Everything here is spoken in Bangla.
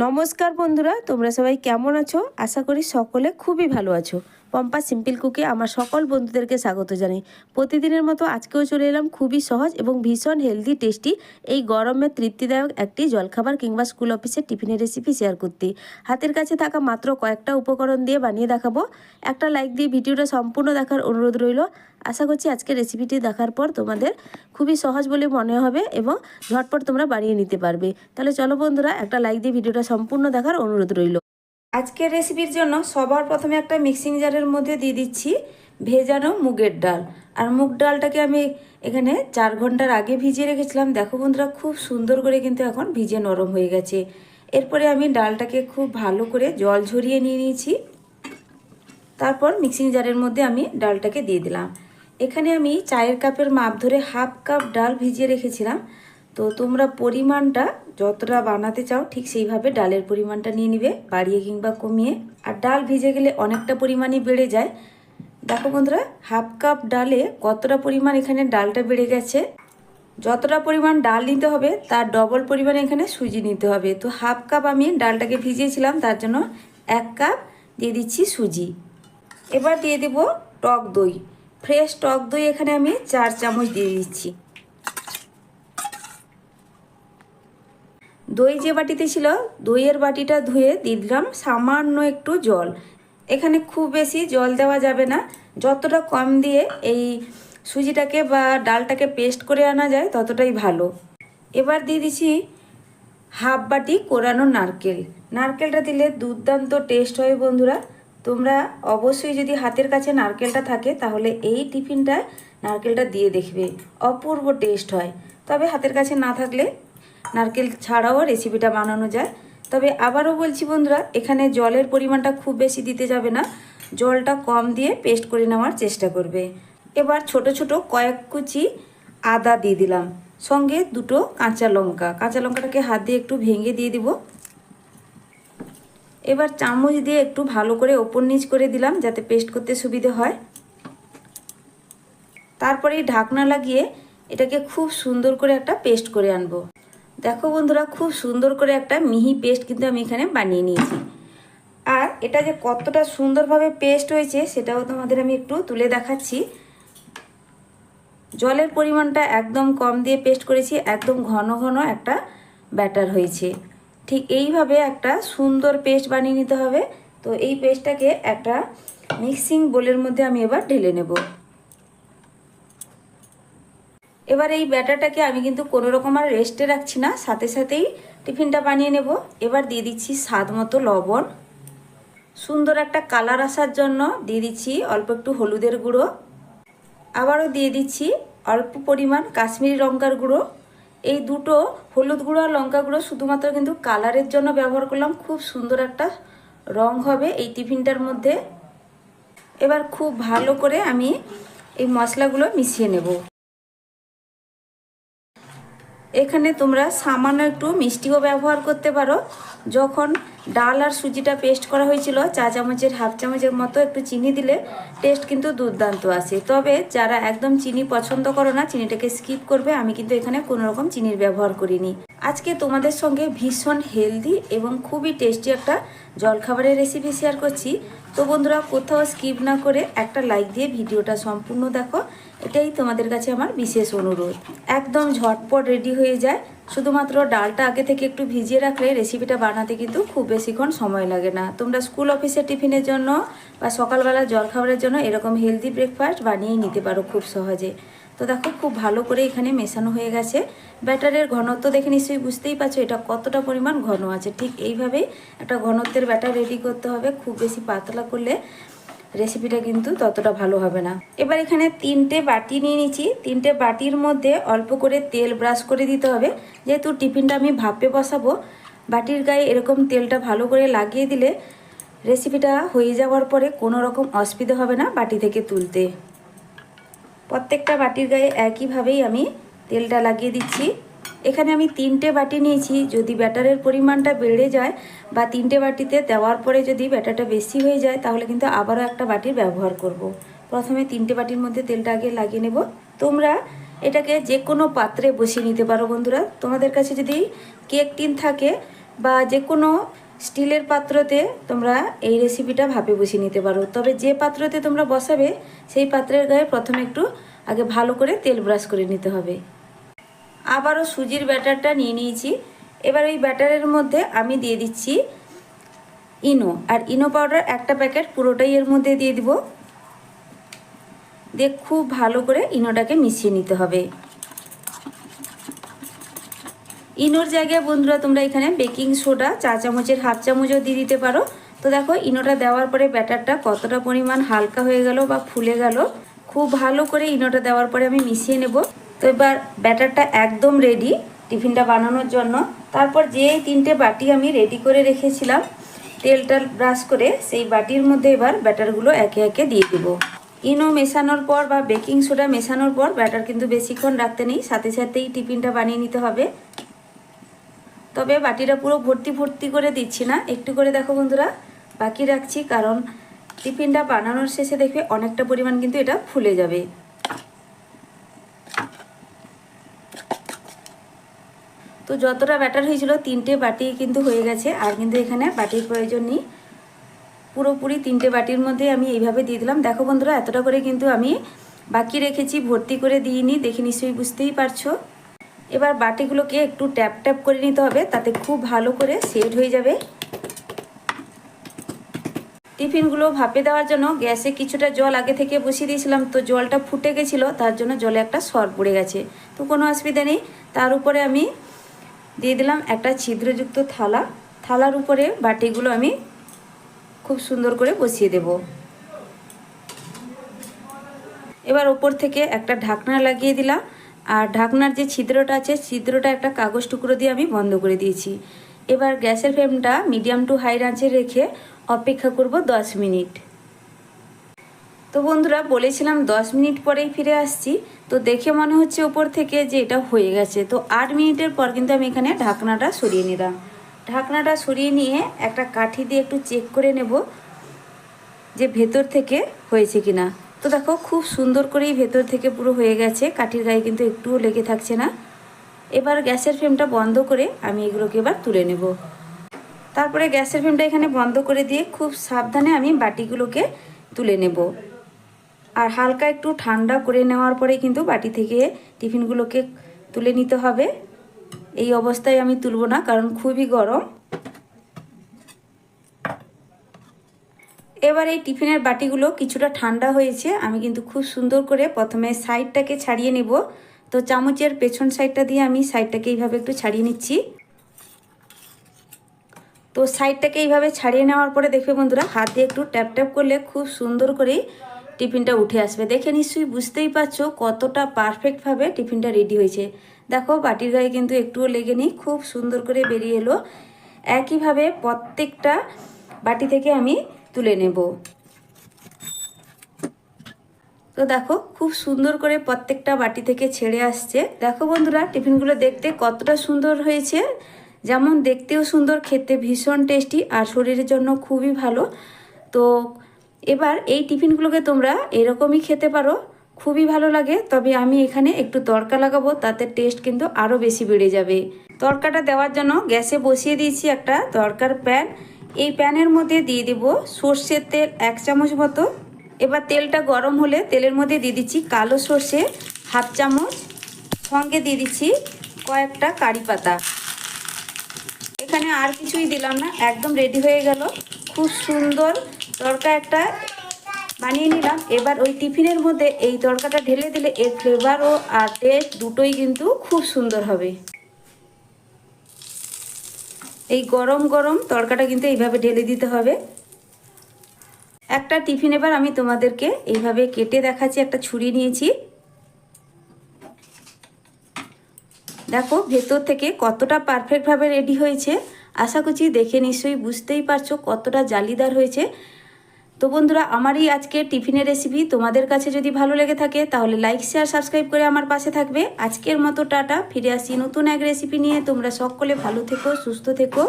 নমস্কার বন্ধুরা, তোমরা সবাই কেমন আছো? আশা করি সকলে খুবই ভালো আছো। পম্পা সিম্পল কুকে আমার সকল বন্ধুদেরকে স্বাগত জানাই। প্রতিদিনের মতো আজকেও চলে এলাম খুবই সহজ এবং ভীষণ হেলদি টেস্টি এই গরমে তৃপ্তিদায়ক একটি জলখাবার কিংবা স্কুল অফিসের টিফিনের রেসিপি শেয়ার করতে। হাতের কাছে থাকা মাত্র কয়েকটা উপকরণ দিয়ে বানিয়ে দেখাবো। একটা লাইক দিয়ে ভিডিওটা সম্পূর্ণ দেখার অনুরোধ রইল। আশা করছি আজকের রেসিপিটি দেখার পর তোমাদের খুবই সহজ বলে মনে হবে এবং ঝটপট তোমরা বানিয়ে নিতে পারবে। তাহলে চলো বন্ধুরা, একটা লাইক দিয়ে ভিডিওটা সম্পূর্ণ দেখার অনুরোধ রইল। আজকের রেসিপির জন্য সবার প্রথমে একটা মিক্সিং জারের মধ্যে দিয়ে দিচ্ছি ভেজানো মুগের ডাল। আর মুগ ডালটাকে আমি এখানে 4 ঘন্টার আগে ভিজিয়ে রেখেছিলাম। দেখো বন্ধুরা, খুব সুন্দর করে কিন্তু এখন ভিজে নরম হয়ে গেছে। এরপরে আমি ডালটাকে খুব ভালো করে জল ঝরিয়ে নিয়ে নিয়েছি। তারপর মিক্সিং জারের মধ্যে আমি ডালটাকে দিয়ে দিলাম। এখানে আমি চায়ের কাপের মাপ ধরে হাফ কাপ ডাল ভিজিয়ে রেখেছিলাম। তো তোমরা পরিমাণটা যতটা বানাতে চাও ঠিক সেইভাবে ডালের পরিমাণটা নিয়ে নিবে, বাড়িয়ে কিংবা কমিয়ে। আর ডাল ভিজে গেলে অনেকটা পরিমাণই বেড়ে যায়। দেখো বন্ধুরা, হাফ কাপ ডালে কতটা পরিমাণ এখানে ডালটা বেড়ে গেছে। যতটা পরিমাণ ডাল নিতে হবে তার ডবল পরিমাণে এখানে সুজি নিতে হবে। তো হাফ কাপ আমি ডালটাকে ভিজিয়েছিলাম, তার জন্য 1 কাপ দিয়ে দিচ্ছি সুজি। এবার দিয়ে দেব টক দই। ফ্রেশ টক দই এখানে আমি 4 চামচ দিয়ে দিচ্ছি। দই যে বাটিতে ছিল, দইয়ের বাটিটা ধুয়ে দিয়ে দিলাম সামান্য একটু জল। এখানে খুব বেশি জল দেওয়া যাবে না, যতটা কম দিয়ে এই সুজিটাকে বা ডালটাকে পেস্ট করে আনা যায় ততটাই ভালো। এবার দিয়ে দিচ্ছি হাফ বাটি কোরানো নারকেল। নারকেলটা দিলে দুর্দান্ত টেস্ট হয় বন্ধুরা। তোমরা অবশ্যই যদি হাতের কাছে নারকেলটা থাকে তাহলে এই টিফিনটায় নারকেলটা দিয়ে দেখবে, অপূর্ব টেস্ট হয়। তবে হাতের কাছে না থাকলে নারকেল ছাড়াও রেসিপিটা বানানো যায়। তবে আবারও বলছি বন্ধুরা, এখানে জলের পরিমাণটা খুব বেশি দিতে যাবে না, জলটা কম দিয়ে পেস্ট করে নেওয়ার চেষ্টা করবে। এবার ছোট ছোট কয়েক কুচি আদা দিয়ে দিলাম, সঙ্গে 2টো কাঁচা লঙ্কা। কাঁচা লঙ্কাটাকে হাত দিয়ে একটু ভেঙে দিয়ে দিব। এবার চামচ দিয়ে একটু ভালো করে ওপর নিচ করে দিলাম যাতে পেস্ট করতে সুবিধে হয়। তারপরে ঢাকনা লাগিয়ে এটাকে খুব সুন্দর করে একটা পেস্ট করে আনবো। দেখো বন্ধুরা, খুব সুন্দর করে একটা মিহি পেস্ট কিন্তু আমি এখানে বানিয়ে নিয়েছি। আর এটা যে কতটা সুন্দরভাবে পেস্ট হয়েছে সেটাও তোমাদের আমি একটু তুলে দেখাচ্ছি। জলের পরিমাণটা একদম কম দিয়ে পেস্ট করেছি, একদম ঘন ঘন একটা ব্যাটার হয়েছে। ঠিক এইভাবে একটা সুন্দর পেস্ট বানিয়ে নিতে হবে। তো এই পেস্টটাকে একটা মিক্সিং বোলের মধ্যে আমি এবার ঢেলে নেব। এবার এই ব্যাটারটাকে আমি কিন্তু কোনো রকম আর রেস্টে রাখছি না, সাথে সাথেই টিফিনটা বানিয়ে নেব। এবার দিয়ে দিচ্ছি স্বাদ মতো লবণ। সুন্দর একটা কালার আসার জন্য দিয়ে দিচ্ছি অল্প একটু হলুদের গুঁড়ো। আবারও দিয়ে দিচ্ছি অল্প পরিমাণ কাশ্মীরি লঙ্কার গুঁড়ো। এই দুটো হলুদ গুঁড়ো আর লঙ্কা গুঁড়ো শুধুমাত্র কিন্তু কালারের জন্য ব্যবহার করলাম, খুব সুন্দর একটা রং হবে এই টিফিনটার মধ্যে। এবার খুব ভালো করে আমি এই মশলাগুলো মিশিয়ে নেব। এখানে তোমরা সামান্য একটু মিষ্টিও ব্যবহার করতে পারো। যখন ডাল আর সুজিটা পেস্ট করা হয়েছিল, 4 চামচের হাফ চামচের মতো একটু চিনি দিলে টেস্ট কিন্তু দুর্দান্ত আসে। তবে যারা একদম চিনি পছন্দ করো না, চিনিটাকে স্কিপ করবে। আমি কিন্তু এখানে কোনো রকম চিনির ব্যবহার করিনি। আজকে তোমাদের সঙ্গে ভীষণ হেলদি এবং খুবই টেস্টি একটা জলখাবারের রেসিপি শেয়ার করছি। তো বন্ধুরা, কোথাও স্কিপ না করে একটা লাইক দিয়ে ভিডিওটা সম্পূর্ণ দেখো, এটাই তোমাদের কাছে আমার বিশেষ অনুরোধ। একদম ঝটপট রেডি হয়ে যায়। শুধুমাত্র ডালটা আগে থেকে একটু ভিজিয়ে রাখলে রেসিপিটা বানাতে কিন্তু খুব বেশিক্ষণ সময় লাগে না। তোমরা স্কুল অফিসের টিফিনের জন্য বা সকালবেলা জলখাবারের জন্য এরকম হেলদি ব্রেকফাস্ট বানিয়ে নিতে পারো খুব সহজে। তো দেখো, খুব ভালো করে এখানে মেশানো হয়ে গেছে। ব্যাটারের ঘনত্ব দেখে নিশ্চয়ই বুঝতেই পারছো এটা কতটা পরিমাণ ঘন আছে। ঠিক এইভাবেই একটা ঘনত্বের ব্যাটার রেডি করতে হবে। খুব বেশি পাতলা করলে রেসিপিটা কিন্তু ততটা ভালো হবে না। এবার এখানে 3টে বাটি নিয়ে নিচ্ছি। 3টে বাটির মধ্যে অল্প করে তেল ব্রাশ করে দিতে হবে। যেহেতু টিফিনটা আমি ভাপে বসাবো, বাটির গায়ে এরকম তেলটা ভালো করে লাগিয়ে দিলে রেসিপিটা হয়ে যাওয়ার পরে কোনো রকম অসুবিধা হবে না বাটি থেকে তুলতে। প্রত্যেকটা বাটির গায়ে একইভাবেই আমি তেলটা লাগিয়ে দিচ্ছি। এখানে আমি 3টে বাটি নিয়েছি। যদি ব্যাটারের পরিমাণটা বেড়ে যায় বা 3টে বাটিতে দেওয়ার পরে যদি ব্যাটারটা বেশি হয়ে যায় তাহলে কিন্তু আবারও একটা বাটির ব্যবহার করব। প্রথমে 3টে বাটির মধ্যে তেলটা আগে লাগিয়ে নেব। তোমরা এটাকে যে কোনো পাত্রে বসিয়ে নিতে পারো বন্ধুরা। তোমাদের কাছে যদি কেক টিন থাকে বা যে কোনো স্টিলের পাত্রতে তোমরা এই রেসিপিটা ভাপে বসিয়ে নিতে পারো। তবে যে পাত্রতে তোমরা বসাবে সেই পাত্রের গায়ে প্রথমে একটু আগে ভালো করে তেল ব্রাশ করে নিতে হবে। আবারও সুজির ব্যাটারটা নিয়ে নিয়েছি। এবার এই ব্যাটারের মধ্যে আমি দিয়ে দিচ্ছি ইনো, আর ইনো পাউডার একটা প্যাকেট পুরোটাই এর মধ্যে দিয়ে দিব। দিয়ে খুব ভালো করে ইনোটাকে মিশিয়ে নিতে হবে। ইনোর জায়গায় বন্ধুরা তোমরা এখানে বেকিং সোডা 4 চামচের হাফ চামচও দিয়ে দিতে পারো। তো দেখো ইনোটা দেওয়ার পরে ব্যাটারটা কতটা পরিমাণ হালকা হয়ে গেল বা ফুলে গেল। খুব ভালো করে ইনোটা দেওয়ার পরে আমি মিশিয়ে নেব। তো এবার ব্যাটারটা একদম রেডি টিফিনটা বানানোর জন্য। তারপর যে 3টে বাটি আমি রেডি করে রেখেছিলাম তেলটা ব্রাশ করে, সেই বাটির মধ্যে এবার ব্যাটারগুলো একে একে দিয়ে দেব। ইনো মেশানোর পর বা বেকিং সোডা মেশানোর পর ব্যাটার কিন্তু বেশিক্ষণ রাখতে নেই, সাথে সাথেই টিফিনটা বানিয়ে নিতে হবে। তবে বাটিটা পুরো ভর্তি ভর্তি করে দিচ্ছি না, একটু করে দেখো বন্ধুরা বাকি রাখছি, কারণ টিফিনটা বানানোর শেষে দেখবে অনেকটা পরিমাণ কিন্তু এটা ফুলে যাবে। তো যতটা ব্যাটার হয়েছিল 3টে বাটি কিন্তু হয়ে গেছে, আর কিন্তু এখানে বাটির প্রয়োজন নেই। পুরোপুরি 3টে বাটির মধ্যে আমি এইভাবে দিয়ে দিলাম। দেখো বন্ধুরা এতটা করে কিন্তু আমি বাকি রেখেছি, ভর্তি করে দিইনি, দেখে নিশ্চয়ই বুঝতেই পারছো। এবার বাটিগুলোকে একটু ট্যাপ ট্যাপ করে নিতে হবে, তাতে খুব ভালো করে সেট হয়ে যাবে। টিফিনগুলো ভাপে দেওয়ার জন্য গ্যাসে কিছুটা জল আগে থেকে বসিয়ে দিয়েছিলাম, তো জলটা ফুটে গেছিলো, তার জন্য জলে একটা সর পড়ে গেছে। তো কোনো অসুবিধা নেই। তার উপরে আমি দিয়ে দিলাম একটা ছিদ্রযুক্ত থালা। থালার উপরে বাটিগুলো আমি খুব সুন্দর করে বসিয়ে দেব। এবার ওপর থেকে একটা ঢাকনা লাগিয়ে দিলাম, আর ঢাকনার যে ছিদ্রটা আছে ছিদ্রটা একটা কাগজ টুকরো দিয়ে আমি বন্ধ করে দিয়েছি। এবার গ্যাসের ফ্লেমটা মিডিয়াম টু হাই আঁচে রেখে অপেক্ষা করব 10 মিনিট। তো বন্ধুরা বলেছিলাম 10 মিনিট পরেই ফিরে আসছি, তো দেখে মনে হচ্ছে ওপর থেকে যে এটা হয়ে গেছে। তো 8 মিনিটের পর কিন্তু আমি এখানে ঢাকনাটা সরিয়ে নিলাম। ঢাকনাটা সরিয়ে নিয়ে একটা কাঠি দিয়ে একটু চেক করে নেব যে ভেতর থেকে হয়েছে কিনা। তো দেখো খুব সুন্দর করেই ভেতর থেকে পুরো হয়ে গেছে, কাঠির গায়ে কিন্তু একটুও লেগে থাকছে না। এবার গ্যাসের ফ্লেমটা বন্ধ করে আমি এগুলোকে এবার তুলে নেব। তারপরে গ্যাসের ফ্লেমটা এখানে বন্ধ করে দিয়ে খুব সাবধানে আমি বাটিগুলোকে তুলে নেব। আর হালকা একটু ঠান্ডা করে নেওয়ার পরে কিন্তু বাটি থেকে টিফিনগুলোকে তুলে নিতে হবে। এই অবস্থায় আমি তুলব না, কারণ খুবই গরম। এবার এই টিফিনের বাটিগুলো কিছুটা ঠান্ডা হয়েছে, আমি কিন্তু খুব সুন্দর করে প্রথমে সাইডটাকে ছাড়িয়ে নেব। তো চামচের পেছন সাইডটা দিয়ে আমি সাইডটাকে এইভাবে একটু ছাড়িয়ে নিচ্ছি। তো সাইডটাকে এইভাবে ছাড়িয়ে নেওয়ার পরে দেখবে বন্ধুরা হাত দিয়ে একটু ট্যাপ ট্যাপ করলে খুব সুন্দর করেই টিফিনটা উঠে আসবে। দেখে নিশ্চয়ই বুঝতেই পারছো কতটা পারফেক্টভাবে টিফিনটা রেডি হয়েছে। দেখো বাটির গায়ে কিন্তু একটুও লেগে নেই, খুব সুন্দর করে বেরিয়ে এলো। একইভাবে প্রত্যেকটা বাটি থেকে আমি তুলে নেব। তো দেখো খুব সুন্দর করে প্রত্যেকটা বাটি থেকে ছেড়ে আসছে। দেখো বন্ধুরা টিফিনগুলো দেখতে কতটা সুন্দর হয়েছে, যেমন দেখতেও সুন্দর, খেতে ভীষণ টেস্টি, আর শরীরের জন্য খুবই ভালো। তো এবার এই টিফিনগুলোকে তোমরা এরকমই খেতে পারো, খুবই ভালো লাগে। তবে আমি এখানে একটু তড়কা লাগাবো, তাতে টেস্ট কিন্তু আরও বেশি বেড়ে যাবে। তড়কাটা দেওয়ার জন্য গ্যাসে বসিয়ে দিয়েছি একটা তড়কার প্যান। এই প্যানের মধ্যে দিয়ে দেব সর্ষের তেল 1 চামচ মতো। এবার তেলটা গরম হলে তেলের মধ্যে দিয়ে দিচ্ছি কালো সর্ষে হাফ চামচ, সঙ্গে দিয়ে দিচ্ছি কয়েকটা কারি পাতা। এখানে আর কিছুই দিলাম না, একদম রেডি হয়ে গেল। খুব সুন্দর তড়কা একটা বানিয়ে নিলাম। এবার ওই টিফিনের মধ্যে এই তড়কাটা ঢেলে দিলে এর ফ্লেভারও আর টেস্ট দুটোই কিন্তু খুব সুন্দর হবে। এই গরম গরম তড়কাটা কিন্তু এইভাবে ঢেলে দিতে হবে। একটা টিফিন এবার আমি তোমাদেরকে এইভাবে কেটে দেখাচ্ছি, একটা ছুরি নিয়েছি। দেখো ভেতর থেকে কতটা পারফেক্টভাবে রেডি হয়েছে। আশা করছি দেখে নিশ্চয়ই বুঝতেই পারছো কতটা জালিদার হয়েছে। তো বন্ধুরা আমার এই আজকের টিফিনের রেসিপি তোমাদের কাছে যদি ভালো লেগে থাকে তাহলে লাইক শেয়ার সাবস্ক্রাইব করে আমার পাশে থাকবে। আজকের মতো টাটা, ফিরে আসি নতুন এক রেসিপি নিয়ে। তোমরা সকলে ভালো থেকো, সুস্থ থেকো।